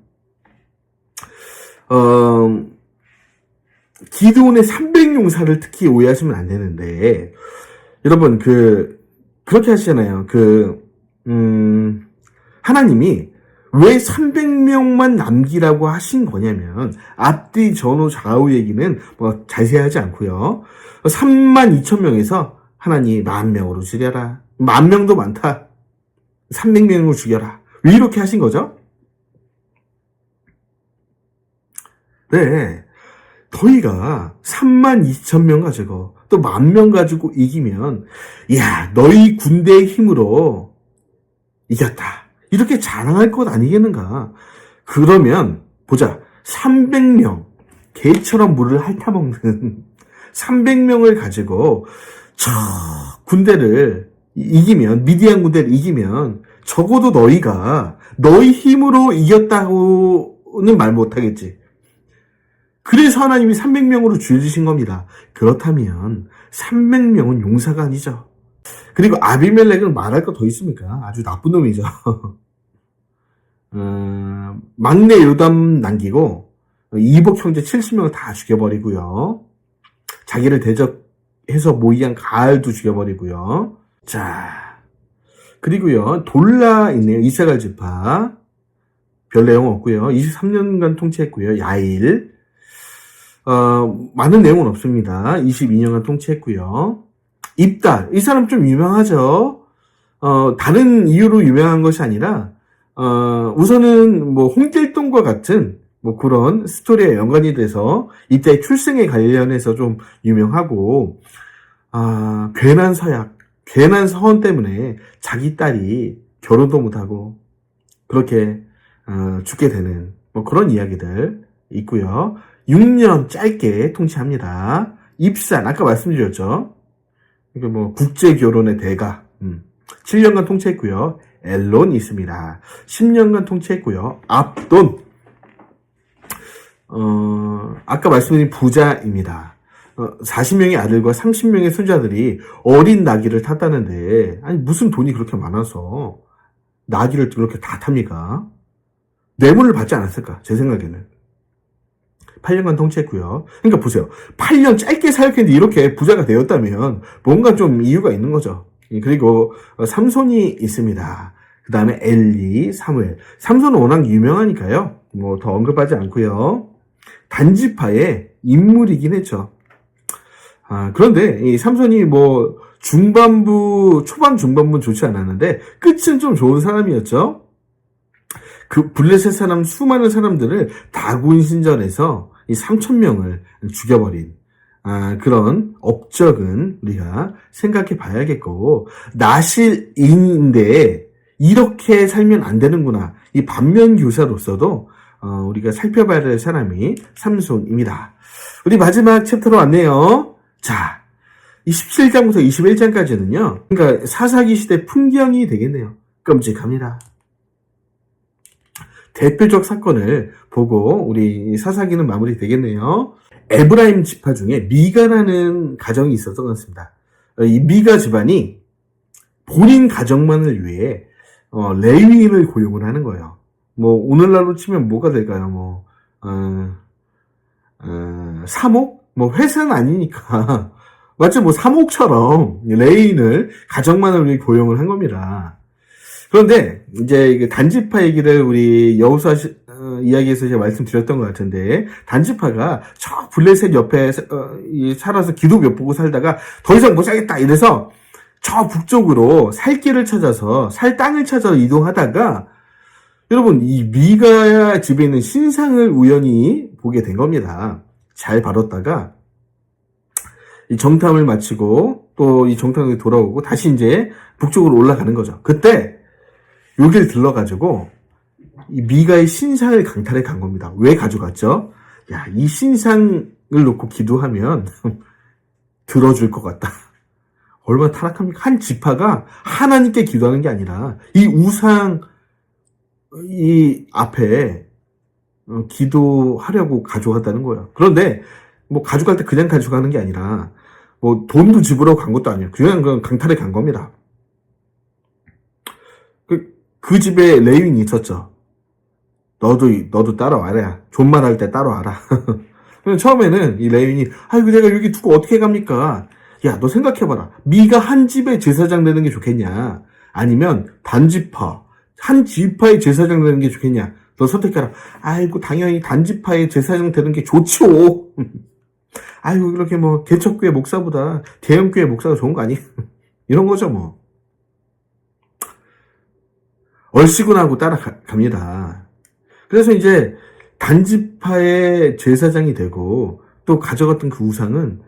Speaker 1: 기드온의 300용사를 특히 오해하시면 안 되는데 여러분 그렇게 하시잖아요. 하나님이 왜 300명만 남기라고 하신 거냐면 앞뒤 전후 좌우 얘기는 뭐 자세하지 않고요. 32,000명에서 하나님 10,000명으로 줄여라. 10,000명도 많다. 300명으로 죽여라. 왜 이렇게 하신 거죠? 네. 너희가 32,000명 가지고 또 10,000명 가지고 이기면 야 너희 군대의 힘으로 이겼다. 이렇게 자랑할 것 아니겠는가? 그러면 보자. 300명 개처럼 물을 핥아먹는 300명을 가지고 저 군대를 이기면 미디안 군대를 이기면 적어도 너희가 너희 힘으로 이겼다고는 말 못하겠지. 그래서 하나님이 300명으로 줄이신 겁니다. 그렇다면 300명은 용사가 아니죠. 그리고 아비멜렉은 말할 거 더 있습니까? 아주 나쁜 놈이죠. 막내 요담 남기고 이복 형제 70명을 다 죽여버리고요. 자기를 대적해서 모의한 가알도 죽여버리고요. 자, 그리고요 돌라 있네요. 이사갈 지파 별 내용 없고요. 23년간 통치했고요. 야일 많은 내용은 없습니다. 22년간 통치했고요. 입달 이 사람 좀 유명하죠. 다른 이유로 유명한 것이 아니라 우선은 뭐 홍길동과 같은 뭐 그런 스토리에 연관이 돼서 이때 출생에 관련해서 좀 유명하고 괜한 서약, 괜한 서원 때문에 자기 딸이 결혼도 못하고 그렇게 죽게 되는 뭐 그런 이야기들 있고요. 6년 짧게 통치합니다. 입산 아까 말씀드렸죠. 이게 뭐 국제 결혼의 대가 7년간 통치했고요. 엘론이 있습니다. 10년간 통치했고요. 압돈 아까 말씀드린 부자입니다. 40명의 아들과 30명의 손자들이 어린 나귀를 탔다는데 아니 무슨 돈이 그렇게 많아서 나귀를 그렇게 다 탑니까? 뇌물을 받지 않았을까? 제 생각에는 8년간 통치했고요. 그러니까 보세요. 8년 짧게 사역했는데 이렇게 부자가 되었다면 뭔가 좀 이유가 있는 거죠. 그리고 삼손이 있습니다. 그 다음에 엘리, 사무엘. 삼손은 워낙 유명하니까요. 뭐 더 언급하지 않고요. 단지파의 인물이긴 했죠. 그런데 이 삼손이 뭐 초반 중반부는 좋지 않았는데 끝은 좀 좋은 사람이었죠. 그 블레셋 사람 수많은 사람들을 다군 신전에서 이 3,000명을 죽여버린 그런 업적은 우리가 생각해 봐야겠고 나실인인데 이렇게 살면 안 되는구나. 이 반면 교사로서도 우리가 살펴봐야 될 사람이 삼손입니다. 우리 마지막 챕터로 왔네요. 자, 17장부터 21장까지는요. 그러니까 사사기 시대 풍경이 되겠네요. 끔찍합니다. 대표적 사건을 보고 우리 사사기는 마무리 되겠네요. 에브라임 지파 중에 미가라는 가정이 있었던 것 같습니다. 이 미가 집안이 본인 가정만을 위해 레위인을 고용을 하는 거예요. 뭐 오늘날로 치면 뭐가 될까요? 사목? 뭐 회사는 아니니까 마치 뭐 사목처럼 레위인을 가정만을 위해 고용을 한 겁니다. 그런데 이제 단지파 얘기를 우리 여호수아 이야기에서 제가 말씀드렸던 것 같은데 단지파가 저 블레셋 옆에 살아서 기도 몇 보고 살다가 더 이상 못 살겠다 이래서 저 북쪽으로 살 길을 찾아서 살 땅을 찾아서 이동하다가 여러분, 이 미가 집에 있는 신상을 우연히 보게 된 겁니다. 잘 바랐다가 이 정탐을 마치고 또 이 정탐에 돌아오고 다시 이제 북쪽으로 올라가는 거죠. 그때 여길 들러가지고 이 미가의 신상을 강탈해 간 겁니다. 왜 가져갔죠? 야, 이 신상을 놓고 기도하면 들어줄 것 같다. 얼마나 타락합니까? 한 지파가 하나님께 기도하는 게 아니라 이 우상 이 앞에 기도하려고 가져갔다는 거예요. 그런데 뭐 가져갈 때 그냥 가져가는 게 아니라 뭐 돈도 지불하고 간 것도 아니에요. 그냥 강탈해 간 겁니다. 그 집에 레위인이 있었죠. 너도 따라와라. 존말할 때 따라와라. 처음에는 이 레위인이 아이고 내가 여기 두고 어떻게 갑니까? 야, 너 생각해봐라. 미가 한 집의 제사장 되는 게 좋겠냐? 아니면 단지파 한 지파의 제사장 되는 게 좋겠냐? 너 선택해라. 아이고 당연히 단지파의 제사장 되는 게 좋죠. 아이고 그렇게 뭐 개척교회 목사보다 대형교회 목사가 좋은 거 아니? 이런 거죠 뭐. 얼씨구나하고 따라갑니다. 그래서 이제 단지파의 제사장이 되고 또 가져갔던 그 우상은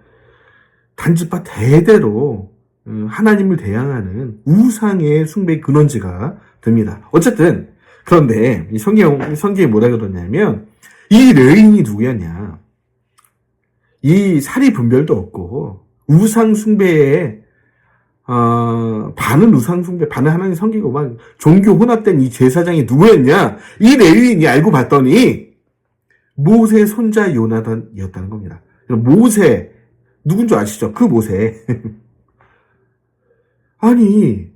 Speaker 1: 단지파 대대로 하나님을 대항하는 우상의 숭배의 근원지가 됩니다. 어쨌든 그런데 이 성경에 뭐라 그러냐면 이 레위인이 누구였냐? 이 사리 분별도 없고 우상 숭배에 반은 우상 숭배, 반은 하나님 섬기고 막 종교 혼합된 이 제사장이 누구였냐? 이 레위인이 알고 봤더니 모세의 손자 요나단이었다는 겁니다. 모세 누군 줄 아시죠? 그 모세. 아니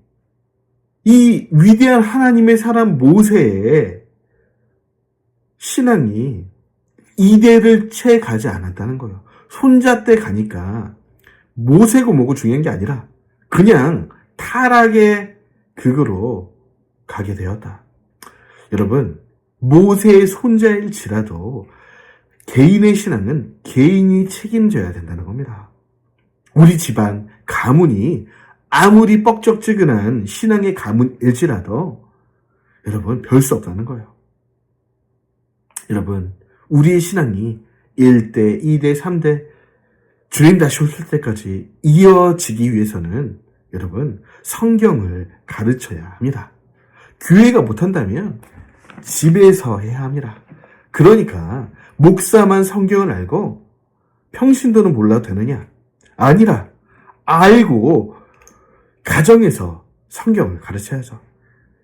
Speaker 1: 이 위대한 하나님의 사람 모세의 신앙이 이대를 채 가지 않았다는 거예요. 손자 때 가니까 모세고 뭐고 중요한 게 아니라 그냥 타락의 극으로 가게 되었다. 여러분, 모세의 손자일지라도 개인의 신앙은 개인이 책임져야 된다는 겁니다. 우리 집안, 가문이 아무리 뻑적지근한 신앙의 가문일지라도 여러분, 별 수 없다는 거예요. 여러분, 우리의 신앙이 1대, 2대, 3대 주님 다시 오실 때까지 이어지기 위해서는 여러분 성경을 가르쳐야 합니다. 교회가 못한다면 집에서 해야 합니다. 그러니까 목사만 성경을 알고 평신도는 몰라도 되느냐? 아니라 알고 가정에서 성경을 가르쳐야죠.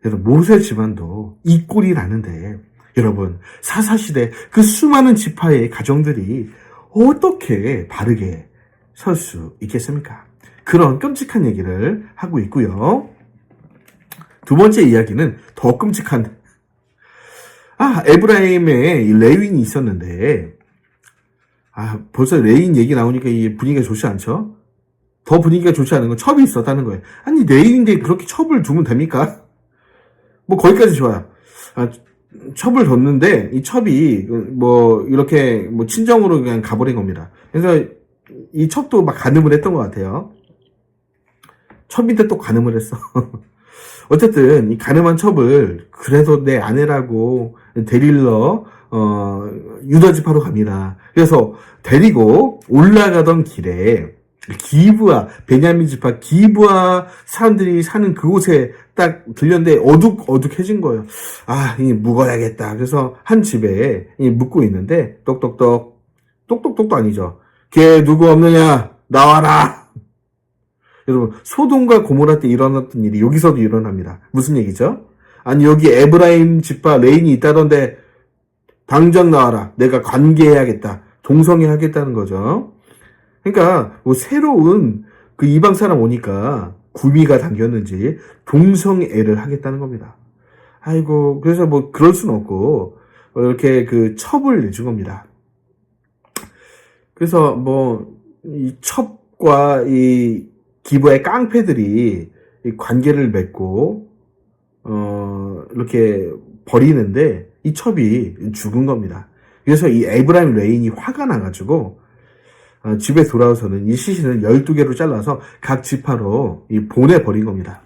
Speaker 1: 여러분 모세 집안도 이 꼴이 나는데 여러분 사사시대 그 수많은 지파의 가정들이 어떻게 바르게 설 수 있겠습니까? 그런 끔찍한 얘기를 하고 있고요. 두 번째 이야기는 더 끔찍한 에브라임에 레위인이 있었는데 벌써 레위인 얘기 나오니까 이 분위기가 좋지 않죠? 더 분위기가 좋지 않은 건 첩이 있었다는 거예요. 아니 레위인인데 그렇게 첩을 두면 됩니까? 뭐 거기까지 좋아요. 첩을 뒀는데 이 첩이 뭐 이렇게 뭐 친정으로 그냥 가버린 겁니다. 그래서 이 첩도 막 간음을 했던 것 같아요. 첩인데 또 간음을 했어. 어쨌든 이 간음한 첩을 그래도 내 아내라고 데리러 유다 지파로 갑니다. 그래서 데리고 올라가던 길에 기브아 베냐민 지파 기브아 사람들이 사는 그곳에 딱 들렸는데 어둑어둑해진 거예요. 이 묵어야겠다. 그래서 한 집에 묵고 있는데 똑똑똑도 아니죠. 걔 누구 없느냐 나와라. 여러분 소돔과 고모라 때 일어났던 일이 여기서도 일어납니다. 무슨 얘기죠? 아니 여기 에브라임 지파 레인이 있다던데 당장 나와라. 내가 관계해야겠다. 동성애하겠다는 거죠. 그러니까 뭐 새로운 그 이방 사람 오니까 구미가 당겼는지 동성애를 하겠다는 겁니다. 아이고 그래서 뭐 그럴 수는 없고 이렇게 그 첩을 내준 겁니다. 그래서 뭐 이 첩과 이 기브의 깡패들이 이 관계를 맺고 이렇게 버리는데 이 첩이 죽은 겁니다. 그래서 이 에브라임 레인이 화가 나가지고 집에 돌아와서는 이 시신을 12개로 잘라서 각 지파로 보내버린 겁니다.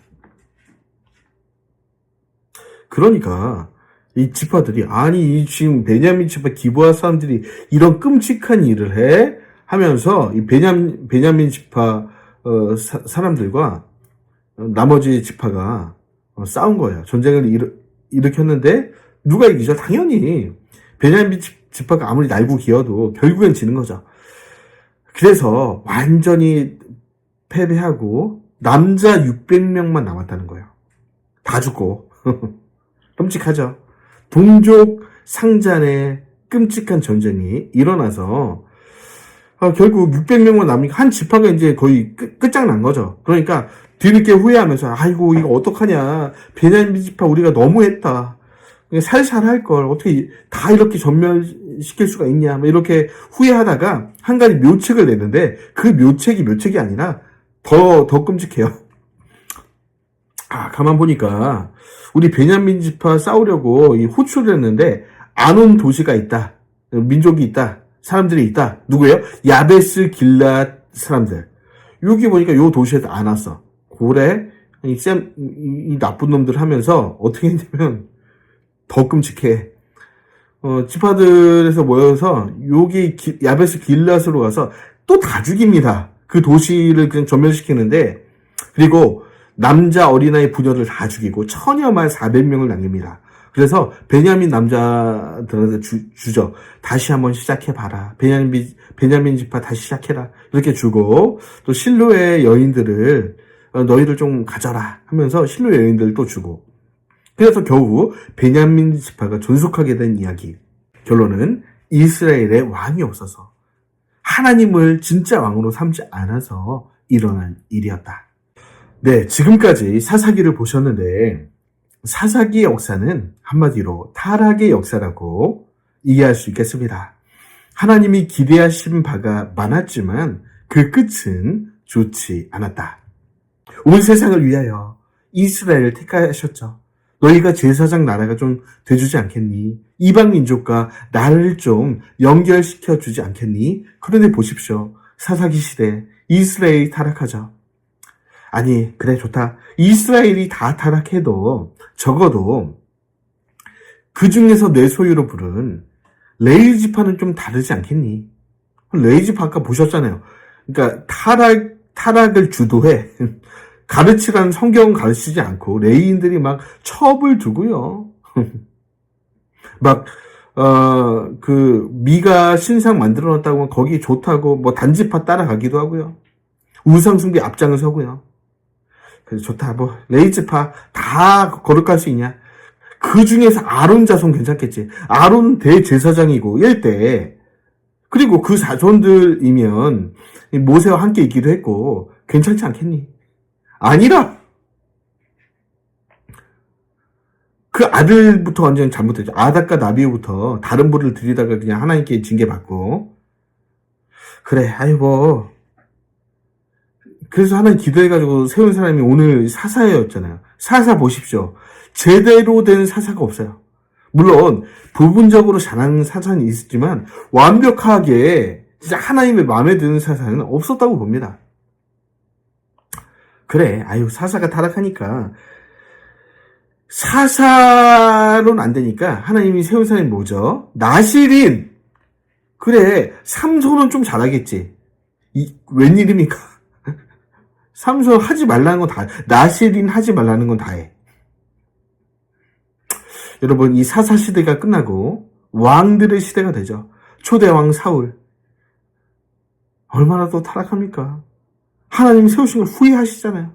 Speaker 1: 그러니까 이 지파들이, 아니, 이 지금 베냐민 지파 기브아 사람들이 이런 끔찍한 일을 해? 하면서 이 베냐민 지파 사람들과 나머지 지파가 싸운 거예요. 전쟁을 일으켰는데 누가 이기죠? 당연히 베냐민 지파가 아무리 날고 기어도 결국엔 지는 거죠. 그래서 완전히 패배하고 남자 600명만 남았다는 거예요. 다 죽고. 끔찍하죠. 동족 상잔의 끔찍한 전쟁이 일어나서 결국 600명만 남으니까 한 지파가 이제 거의 끝장난 거죠. 그러니까 뒤늦게 후회하면서 아이고 이거 어떡하냐. 베냐민 지파 우리가 너무했다. 살살 할 걸 어떻게 다 이렇게 전멸시킬 수가 있냐. 이렇게 후회하다가 한 가지 묘책을 냈는데 그 묘책이 아니라 더 끔찍해요. 가만 보니까 우리 베냐민 지파 싸우려고 호출을 했는데 안 온 도시가 있다. 민족이 있다. 사람들이 있다. 누구예요? 야베스 길랏 사람들. 여기 보니까 요 도시에도 안 왔어. 그래? 이 나쁜 놈들 하면서 어떻게 했냐면 더 끔찍해. 지파들에서 모여서 여기 야베스 길랏으로 가서 또 다 죽입니다. 그 도시를 그냥 전멸시키는데, 그리고 남자 어린아이 부녀를 다 죽이고 처녀만 400명을 남깁니다. 그래서 베냐민 남자들한테 주죠. 다시 한번 시작해봐라. 베냐민 지파 다시 시작해라. 이렇게 주고, 또 실로의 여인들을 너희들 좀 가져라 하면서 실로의 여인들을 또 주고, 그래서 겨우 베냐민 지파가 존속하게 된 이야기. 결론은 이스라엘에 왕이 없어서 하나님을 진짜 왕으로 삼지 않아서 일어난 일이었다. 네, 지금까지 사사기를 보셨는데 사사기의 역사는 한마디로 타락의 역사라고 이해할 수 있겠습니다. 하나님이 기대하신 바가 많았지만 그 끝은 좋지 않았다. 온 세상을 위하여 이스라엘을 택하셨죠. 너희가 제사장 나라가 좀 돼주지 않겠니? 이방 민족과 나를 좀 연결시켜 주지 않겠니? 그런데 보십시오. 사사기 시대 이스라엘이 타락하죠. 아니, 그래 좋다. 이스라엘이 다 타락해도 적어도 그 중에서 내 소유로 부른 레위 지파는 좀 다르지 않겠니? 레위 지파 아까 보셨잖아요. 그러니까 타락을 주도해. 가르치라는 성경은 가르치지 않고 레위인들이 막 첩을 두고요. 미가 신상 만들어 놨다고 거기 좋다고 뭐 단지파 따라가기도 하고요. 우상숭배 앞장을 서고요. 그래서 좋다. 뭐 레위지파 다 거룩할 수 있냐? 그 중에서 아론 자손 괜찮겠지. 아론 대제사장이고 1대. 그리고 그 자손들이면 모세와 함께 있기도 했고 괜찮지 않겠니? 아니라 그 아들부터 완전히 잘못했죠. 아닥과 나비부터 다른 불을 들이다가 그냥 하나님께 징계받고. 그래, 아이고. 그래서 하나님 기도해가지고 세운 사람이 오늘 사사였잖아요. 사사 보십시오. 제대로 된 사사가 없어요. 물론 부분적으로 잘하는 사사는 있었지만 완벽하게 진짜 하나님의 마음에 드는 사사는 없었다고 봅니다. 그래, 아유 사사가 타락하니까 사사로는 안 되니까 하나님이 세운 사람이 뭐죠? 나실인. 그래, 삼손은 좀 잘하겠지. 웬일입니까? 삼손 하지 말라는 건 다, 나실인 하지 말라는 건 다 해. 여러분, 이 사사 시대가 끝나고 왕들의 시대가 되죠. 초대왕 사울. 얼마나 또 타락합니까? 하나님이 세우신 걸 후회하시잖아요.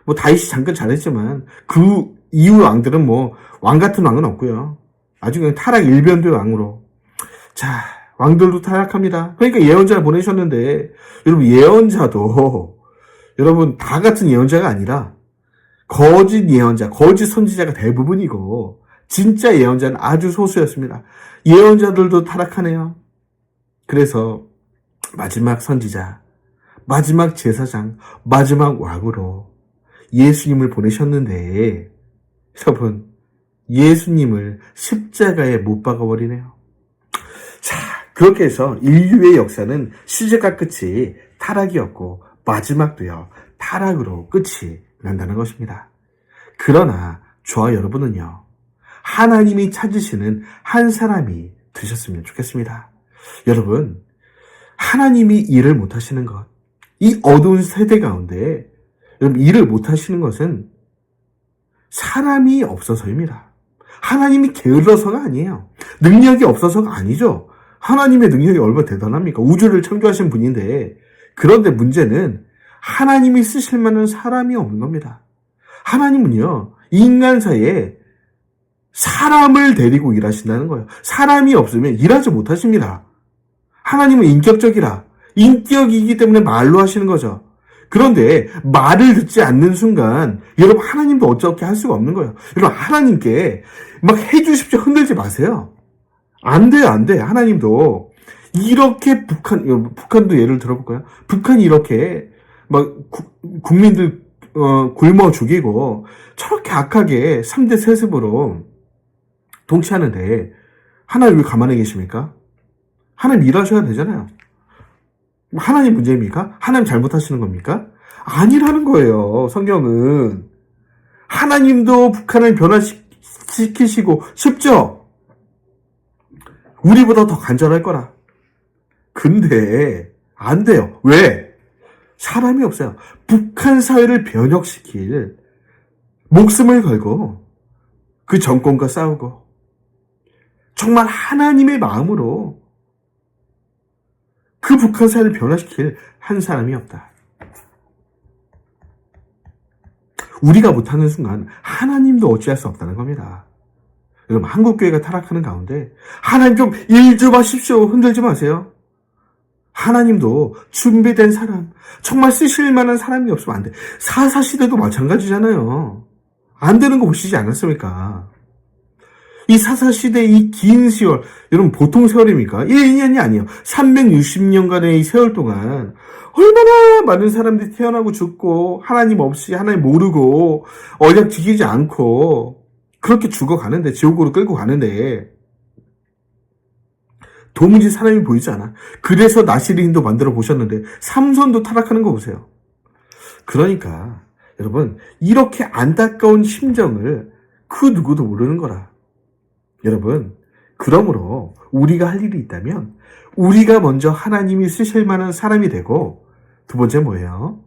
Speaker 1: 뭐 다윗이 잠깐 잘했지만 그 이후 왕들은 뭐 왕 같은 왕은 없고요. 아주 그냥 타락 일변도의 왕으로. 자, 왕들도 타락합니다. 그러니까 예언자를 보내셨는데 여러분 예언자도 여러분 다 같은 예언자가 아니라 거짓 예언자, 거짓 선지자가 대부분이고 진짜 예언자는 아주 소수였습니다. 예언자들도 타락하네요. 그래서 마지막 선지자, 마지막 제사장, 마지막 왕으로 예수님을 보내셨는데 여러분 예수님을 십자가에 못 박아버리네요. 자, 그렇게 해서 인류의 역사는 시작과 끝이 타락이었고 마지막도요 타락으로 끝이 난다는 것입니다. 그러나 저와 여러분은요 하나님이 찾으시는 한 사람이 되셨으면 좋겠습니다. 여러분, 하나님이 일을 못하시는 것, 이 어두운 세대 가운데 여러분 일을 못하시는 것은 사람이 없어서입니다. 하나님이 게을러서가 아니에요. 능력이 없어서가 아니죠. 하나님의 능력이 얼마나 대단합니까? 우주를 창조하신 분인데, 그런데 문제는 하나님이 쓰실 만한 사람이 없는 겁니다. 하나님은요, 인간 사이에 사람을 데리고 일하신다는 거예요. 사람이 없으면 일하지 못하십니다. 하나님은 인격적이라, 인격이기 때문에 말로 하시는 거죠. 그런데 말을 듣지 않는 순간 여러분 하나님도 어떻게 할 수가 없는 거예요. 여러분 하나님께 막 해주십시오 흔들지 마세요. 안 돼요, 안 돼. 하나님도 이렇게 북한도 예를 들어볼까요? 북한이 이렇게 막 국민들 굶어 죽이고 저렇게 악하게 3대 세습으로 통치하는데 하나님 왜 가만히 계십니까? 하나님 일하셔야 되잖아요. 하나님 문제입니까? 하나님 잘못하시는 겁니까? 아니라는 거예요. 성경은 하나님도 북한을 변화시키시고 싶죠? 우리보다 더 간절할 거라. 근데 안 돼요. 왜? 사람이 없어요. 북한 사회를 변혁시킬 목숨을 걸고 그 정권과 싸우고 정말 하나님의 마음으로 그 북한 사회를 변화시킬 한 사람이 없다. 우리가 못하는 순간 하나님도 어찌할 수 없다는 겁니다. 여러분 한국교회가 타락하는 가운데 하나님 좀 일 좀 하십시오. 흔들지 마세요. 하나님도 준비된 사람, 정말 쓰실 만한 사람이 없으면 안 돼. 사사시대도 마찬가지잖아요. 안 되는 거 보시지 않았습니까? 이 사사시대의 이 긴 세월, 여러분 보통 세월입니까? 1년이 아니에요. 360년간의 이 세월 동안 얼마나 많은 사람들이 태어나고 죽고 하나님 없이 하나님 모르고 언약 지키지 않고 그렇게 죽어가는데 지옥으로 끌고 가는데 도무지 사람이 보이지 않아. 그래서 나시린도 만들어 보셨는데 삼손도 타락하는 거 보세요. 그러니까 여러분 이렇게 안타까운 심정을 그 누구도 모르는 거라. 여러분 그러므로 우리가 할 일이 있다면 우리가 먼저 하나님이 쓰실 만한 사람이 되고 두 번째 뭐예요?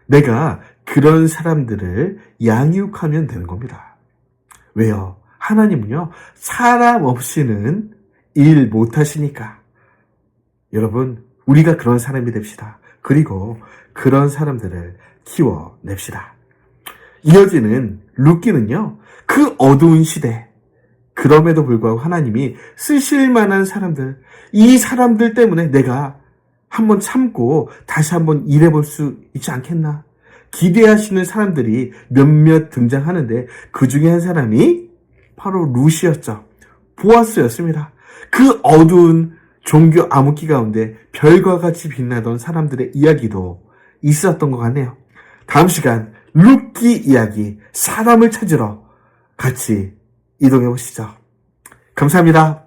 Speaker 1: 내가 그런 사람들을 양육하면 되는 겁니다. 왜요? 하나님은요 사람 없이는 일 못하시니까. 여러분 우리가 그런 사람이 됩시다. 그리고 그런 사람들을 키워냅시다. 이어지는 룻기는요 그 어두운 시대 그럼에도 불구하고 하나님이 쓰실 만한 사람들, 이 사람들 때문에 내가 한번 참고 다시 한번 일해볼 수 있지 않겠나? 기대하시는 사람들이 몇몇 등장하는데 그 중에 한 사람이 바로 룻이었죠. 보아스였습니다. 그 어두운 종교 암흑기 가운데 별과 같이 빛나던 사람들의 이야기도 있었던 것 같네요. 다음 시간 룻기 이야기 사람을 찾으러 같이 이동해 보시죠. 감사합니다.